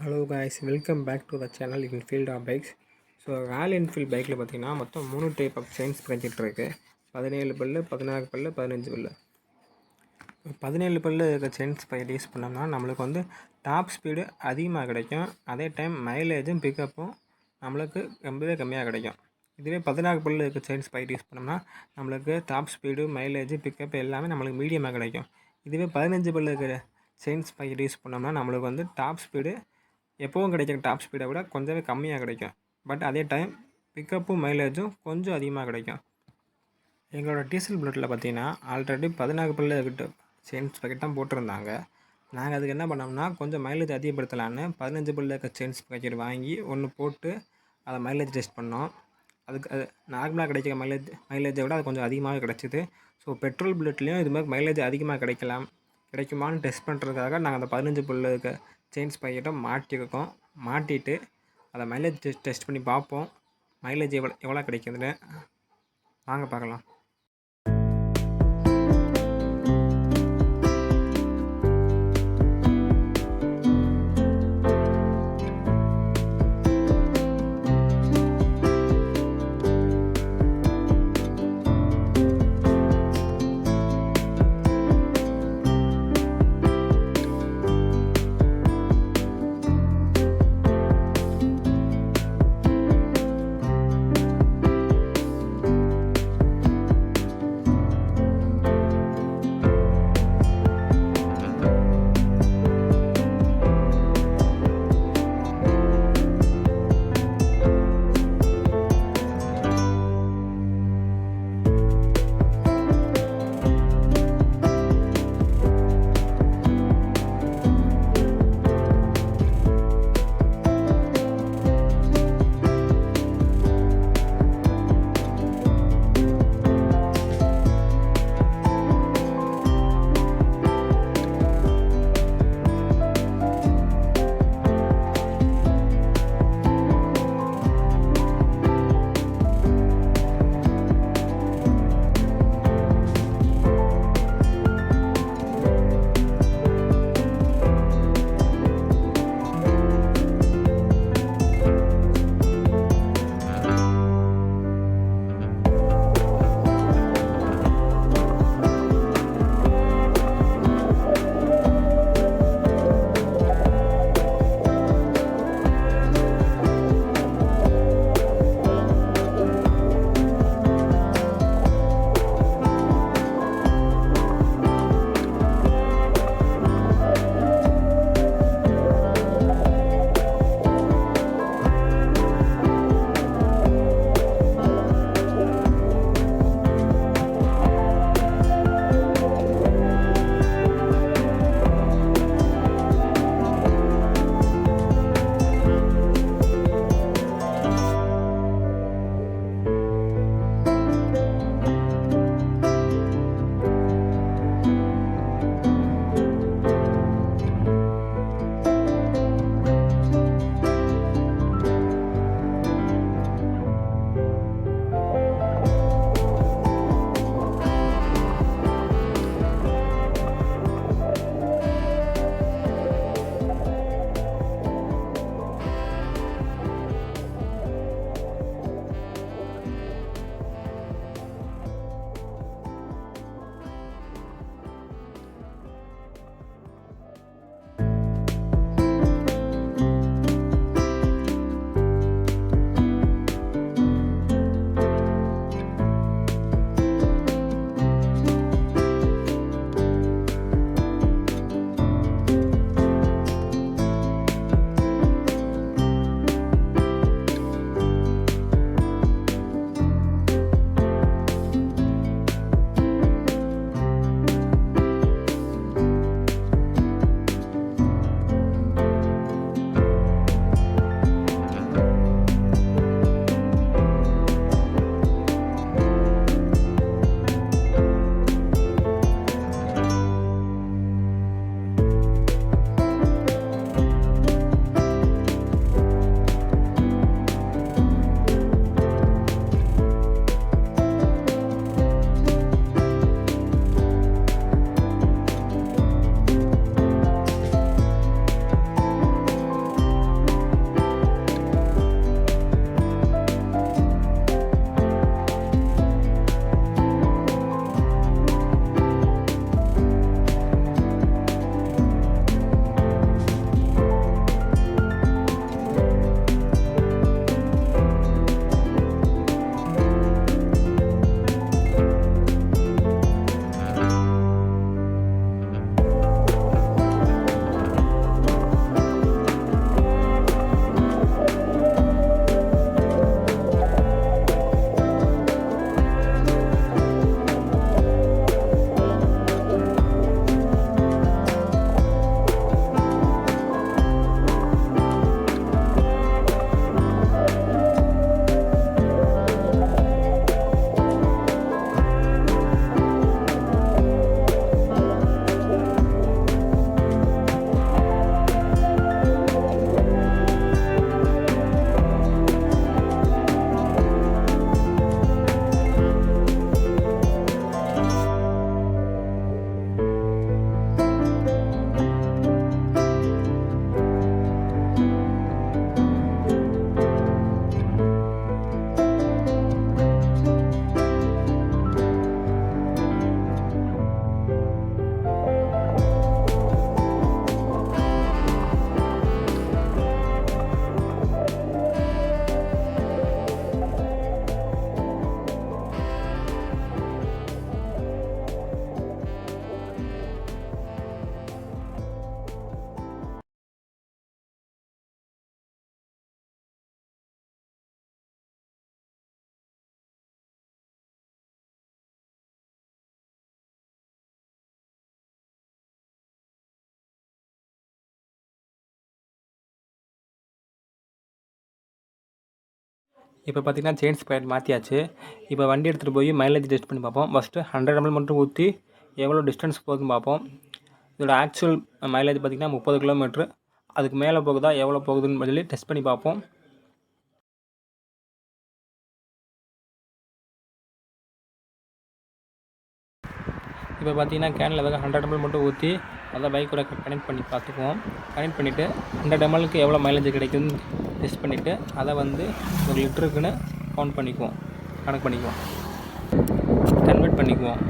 Hello guys, welcome back to the channel infield of bikes. So Royal Enfield பைக்கில் பார்த்தீங்கன்னா மொத்தம் 3 type of chains கிடைச்சிட்ருக்கு. 17 பல்லு, 16 பல்லு, 15 பல்லு. 17 பல்லு இருக்க செயின்ஸ் பைக் யூஸ் பண்ணோம்னா நம்மளுக்கு வந்து டாப் ஸ்பீடு அதிகமாக கிடைக்கும். அதே டைம் மைலேஜும் பிக்கப்பும் நம்மளுக்கு ரொம்பவே கம்மியாக கிடைக்கும். இதுவே 16 பல்லு இருக்க செயின்ஸ் பைக் யூஸ் பண்ணோம்னா நம்மளுக்கு டாப் ஸ்பீடு, மைலேஜ், பிக்கப் எல்லாமே நம்மளுக்கு மீடியமாக கிடைக்கும். இதுவே 15 பல்லு இருக்கிற செயின்ஸ் பைக் யூஸ் பண்ணோம்னா நம்மளுக்கு வந்து டாப் ஸ்பீடு எப்போவும் கிடைக்கிற டாப் ஸ்பீடை விட கொஞ்சமே கம்மியாக கிடைக்கும். பட் அதே டைம் பிக்கப்பும் மைலேஜும் கொஞ்சம் அதிகமாக கிடைக்கும். எங்களோட டீசல் புல்லட்டில் பார்த்தீங்கன்னா ஆல்ரெடி 16 பல்லு கிட்ட செயின்ஸ் பாக்கெட் தான் போட்டிருந்தாங்க. நாங்கள் அதுக்கு என்ன பண்ணோம்னா கொஞ்சம் மைலேஜ் அதிகப்படுத்தலான்னு 15 பல்லு இருக்க செயின்ஸ் பாக்கெட் வாங்கி ஒன்று போட்டு அதை மைலேஜ் டெஸ்ட் பண்ணோம். அதுக்கு அது நார்மலாக கிடைக்கிற மைலேஜை விட அது கொஞ்சம் அதிகமாக கிடச்சிது. ஸோ பெட்ரோல் புல்லட்லேயும் இது மாதிரி மைலேஜ் அதிகமாக கிடைக்குமான்னு டெஸ்ட் பண்ணுறதுக்காக நாங்கள் அந்த 15 பல்லு இருக்க செயின்ஸ் பாக்கெட்டை மாட்டியிருக்கோம். மாட்டிட்டு அதை மைலேஜ் டெஸ்ட் பண்ணி பார்ப்போம். மைலேஜ் எவ்வளோ கிடைக்குதுன்னு வாங்க பார்க்கலாம். இப்போ பார்த்திங்கன்னா செயின் ஸ்ப்ராக்கெட் மாற்றியாச்சு. இப்போ வண்டி எடுத்துகிட்டு போய் மைலேஜ் டெஸ்ட் பண்ணி பார்ப்போம். ஃபஸ்ட்டு 100 ml மட்டும் ஊற்றி எவ்வளோ டிஸ்டன்ஸ் போகுதுன்னு பார்ப்போம். இதோட ஆக்சுவல் மைலேஜ் பார்த்திங்கன்னா 30 கிலோமீட்ரு. அதுக்கு மேலே போகுதா எவ்வளோ போகுதுன்னு சொல்லி டெஸ்ட் பண்ணி பார்ப்போம். இப்போ பார்த்திங்கன்னா கேனில் வேக 100 ml மட்டும் ஊற்றி அதை பைக்கோட கனெக்ட் பண்ணி பார்த்துக்குவோம். கனெக்ட் பண்ணிவிட்டு 100 mlக்கு எவ்வளோ மைலேஜ் கிடைக்குதுன்னு டெஸ்ட் பண்ணிவிட்டு அதை வந்து ஒரு லிட்டருக்குன்னு கவுண்ட் பண்ணிக்குவோம், கணக்கு பண்ணிக்குவோம், கன்வெர்ட் பண்ணிக்குவோம்.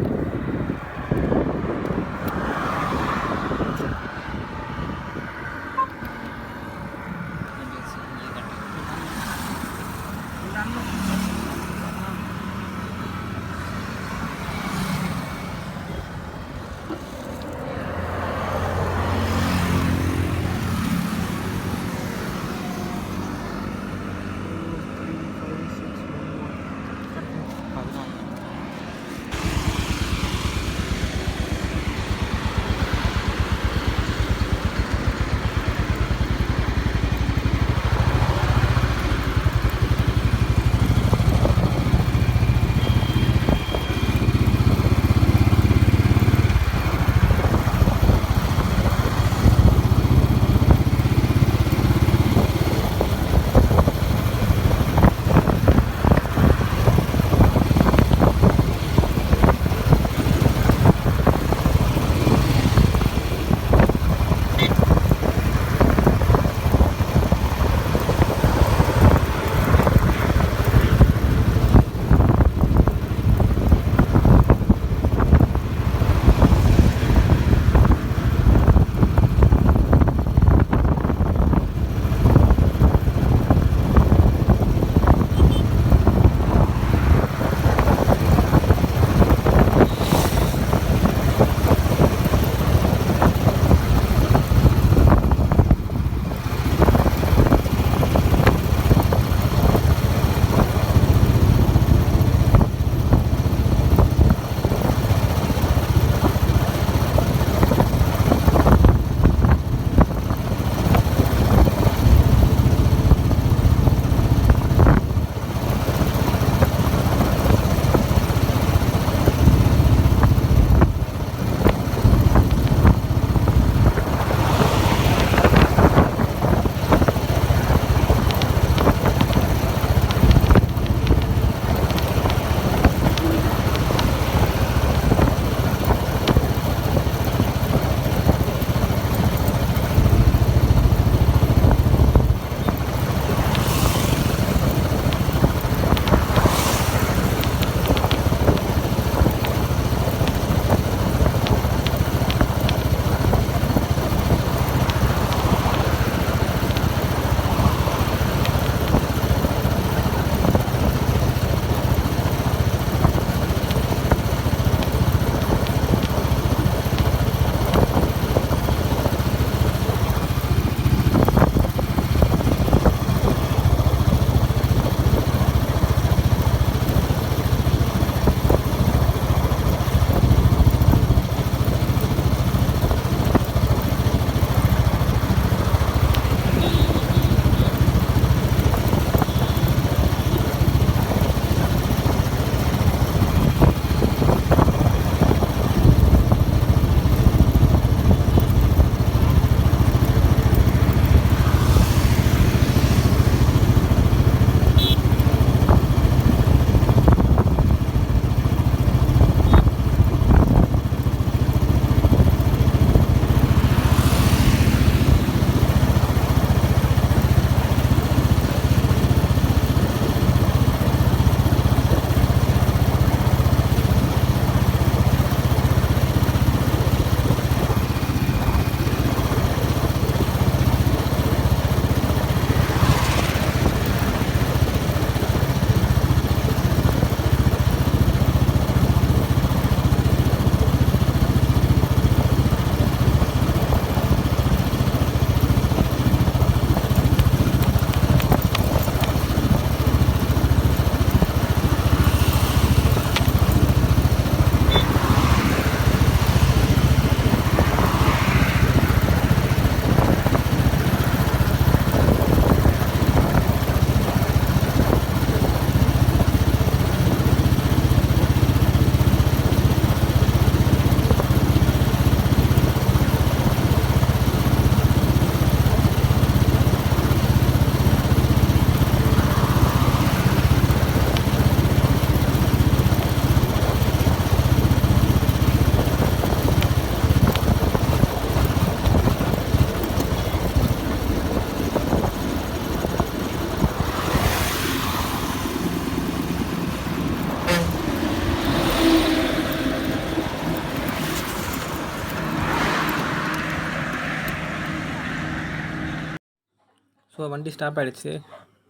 ஸோ வண்டி ஸ்டாப் ஆகிடுச்சு.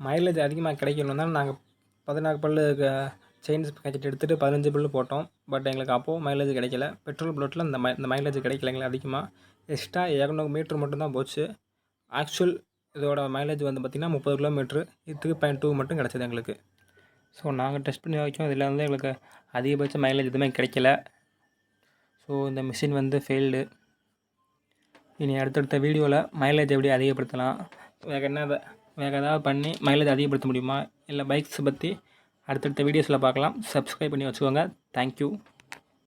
மைலேஜ் அதிகமாக கிடைக்கணும் தான் நாங்கள் 16 பல்லு செயின் ஸ்ப்ராக்கெட் எடுத்துகிட்டு 15 பல்லு போட்டோம். பட் எங்களுக்கு அப்போது மைலேஜ் கிடைக்கல. பெட்ரோல் புல்லட்டில் இந்த மைலேஜ் கிடைக்கல எங்களுக்கு அதிகமாக. எக்ஸ்ட்ரா 200 மீட்ரு மட்டும்தான் போச்சு. ஆக்சுவல் இதோட மைலேஜ் வந்து பார்த்திங்கன்னா 30 கிலோமீட்ரு. இது 3.2 மட்டும் கிடச்சிது எங்களுக்கு. ஸோ நாங்கள் டெஸ்ட் பண்ணி வரைக்கும் இதில் வந்து எங்களுக்கு அதிகபட்ச மைலேஜ் எதுவுமே கிடைக்கல. ஸோ இந்த மிஷின் வந்து ஃபெயில்டு. இனி அடுத்தடுத்த வீடியோவில் மைலேஜ் எப்படி அதிகப்படுத்தலாம், வேறு ஏதாவது பண்ணி மைலேஜ் அதிகப்படுத்த முடியுமா, இல்லை பைக்ஸ் பற்றி அடுத்தடுத்த வீடியோஸில் பார்க்கலாம். சப்ஸ்கிரைப் பண்ணி வச்சுக்கோங்க. தேங்க்யூ.